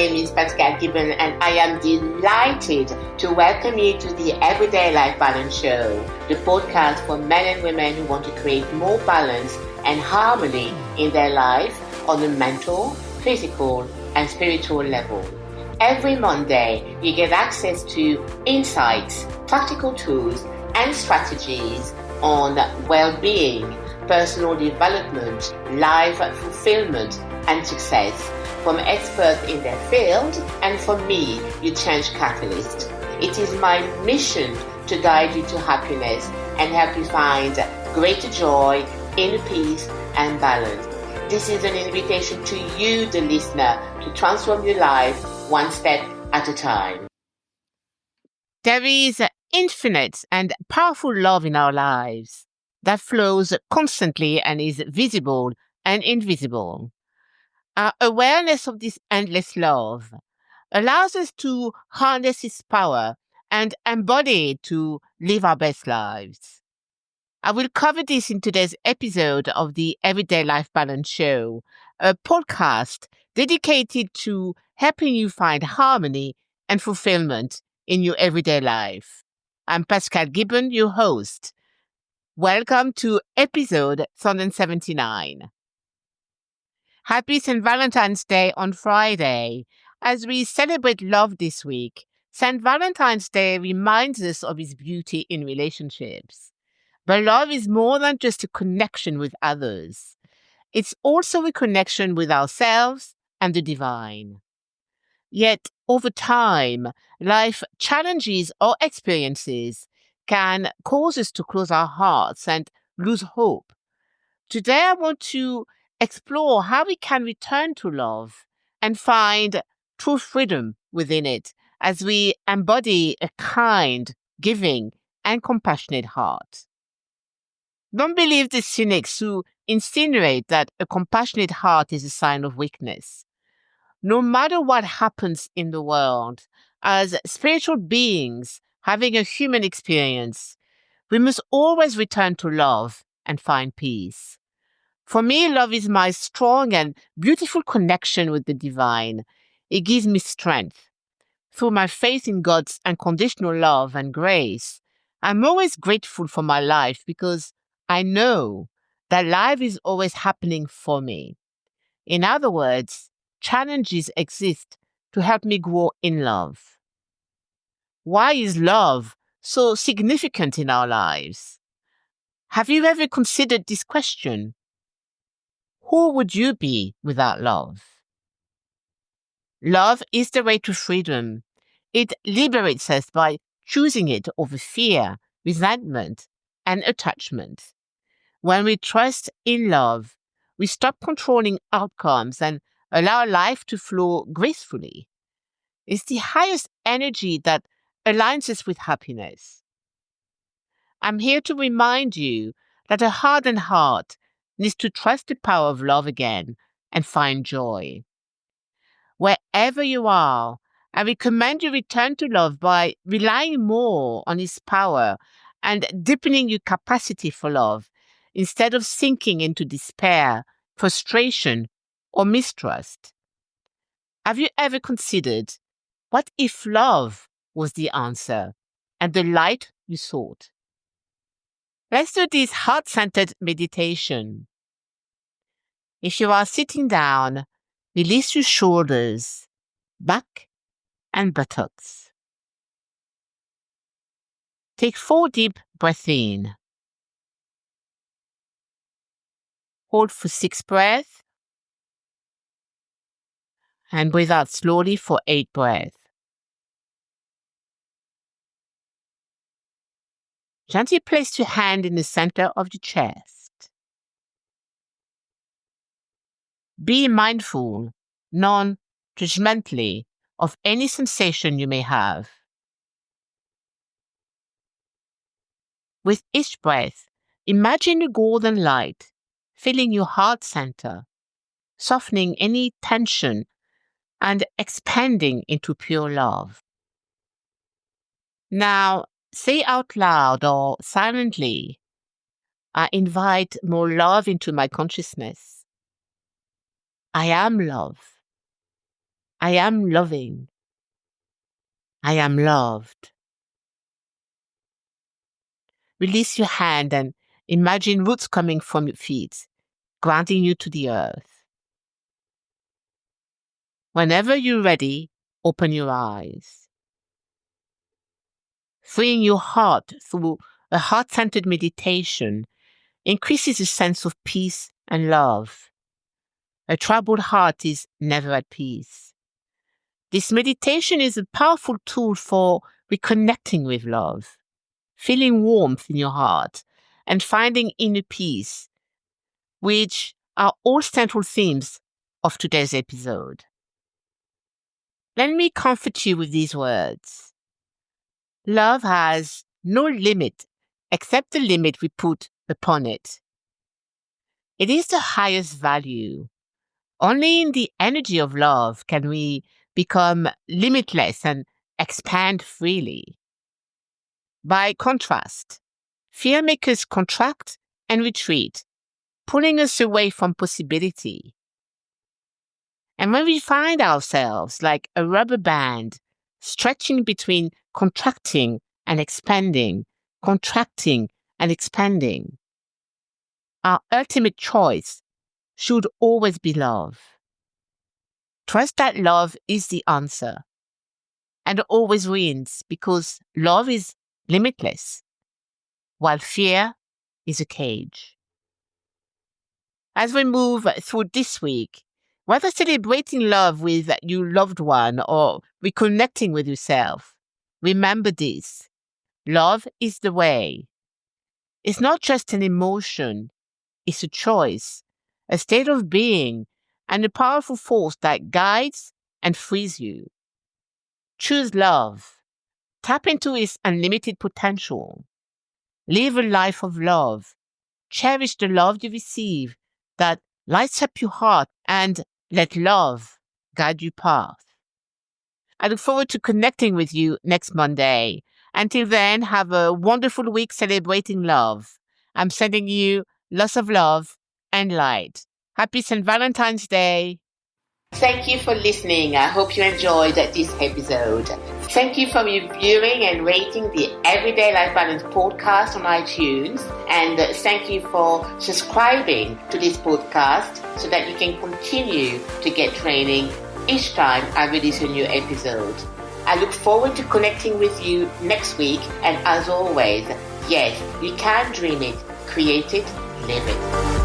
name is Pascale Gibon, and I am delighted to welcome you to the Everyday Life Balance Show, the podcast for men and women who want to create more balance and harmony in their life on a mental, physical, and spiritual level. Every Monday, you get access to insights, practical tools, and strategies on well-being, personal development, life fulfillment, and success from experts in their field, and from me, your change catalyst. It is my mission to guide you to happiness and help you find greater joy, inner peace, and balance. This is an invitation to you, the listener, to transform your life one step at a time. There is infinite and powerful love in our lives that flows constantly and is visible and invisible. Our awareness of this endless love allows us to harness its power and embody it to live our best lives. I will cover this in today's episode of the Everyday Life Balance Show, a podcast dedicated to helping you find harmony and fulfillment in your everyday life. I'm Pascale Gibon, your host. Welcome to episode 179. Happy St. Valentine's Day on Friday. As we celebrate love this week, St. Valentine's Day reminds us of its beauty in relationships. But love is more than just a connection with others. It's also a connection with ourselves and the divine. Yet, over time, life challenges or experiences can cause us to close our hearts and lose hope. Today, I want to explore how we can return to love and find true freedom within it as we embody a kind, giving, and compassionate heart. Don't believe the cynics who insinuate that a compassionate heart is a sign of weakness. No matter what happens in the world, as spiritual beings having a human experience, we must always return to love and find peace. For me, love is my strong and beautiful connection with the divine. It gives me strength. Through my faith in God's unconditional love and grace, I'm always grateful for my life because I know that life is always happening for me. In other words, challenges exist to help me grow in love. Why is love so significant in our lives? Have you ever considered this question? Who would you be without love? Love is the way to freedom. It liberates us by choosing it over fear, resentment, and attachment. When we trust in love, we stop controlling outcomes and allow life to flow gracefully. It's the highest energy that aligns us with happiness. I'm here to remind you that a hardened heart needs to trust the power of love again and find joy. Wherever you are, I recommend you return to love by relying more on its power and deepening your capacity for love instead of sinking into despair, frustration, or mistrust. Have you ever considered, what if love was the answer and the light you sought? Let's do this heart-centered meditation. If you are sitting down, release your shoulders, back, and buttocks. Take 4 deep breaths in. Hold for 6 breaths. And breathe out slowly for 8 breaths. Gently place your hand in the center of your chest. Be mindful, non-judgmentally, of any sensation you may have. With each breath, imagine a golden light filling your heart center, softening any tension and expanding into pure love. Now, say out loud or silently, I invite more love into my consciousness. I am love. I am loving. I am loved. Release your hand and imagine roots coming from your feet, grounding you to the earth. Whenever you're ready, open your eyes. Freeing your heart through a heart-centered meditation increases a sense of peace and love. A troubled heart is never at peace. This meditation is a powerful tool for reconnecting with love, feeling warmth in your heart, and finding inner peace, which are all central themes of today's episode. Let me comfort you with these words. Love has no limit except the limit we put upon it. It is the highest value. Only in the energy of love can we become limitless and expand freely. By contrast, fear makes us contract and retreat, pulling us away from possibility. And when we find ourselves like a rubber band stretching between contracting and expanding, our ultimate choice should always be love. Trust that love is the answer and always wins because love is limitless, while fear is a cage. As we move through this week, whether celebrating love with your loved one or reconnecting with yourself, remember this. Love is the way. It's not just an emotion, it's a choice, a state of being, and a powerful force that guides and frees you. Choose love. Tap into its unlimited potential. Live a life of love. Cherish the love you receive that lights up your heart and let love guide your path. I look forward to connecting with you next Monday. Until then, have a wonderful week celebrating love. I'm sending you lots of love and light. Happy St. Valentine's Day. Thank you for listening. I hope you enjoyed this episode. Thank you for reviewing and rating the Everyday Life Balance podcast on iTunes. And thank you for subscribing to this podcast so that you can continue to get training each time I release a new episode. I look forward to connecting with you next week. And as always, yes, you can dream it, create it, live it.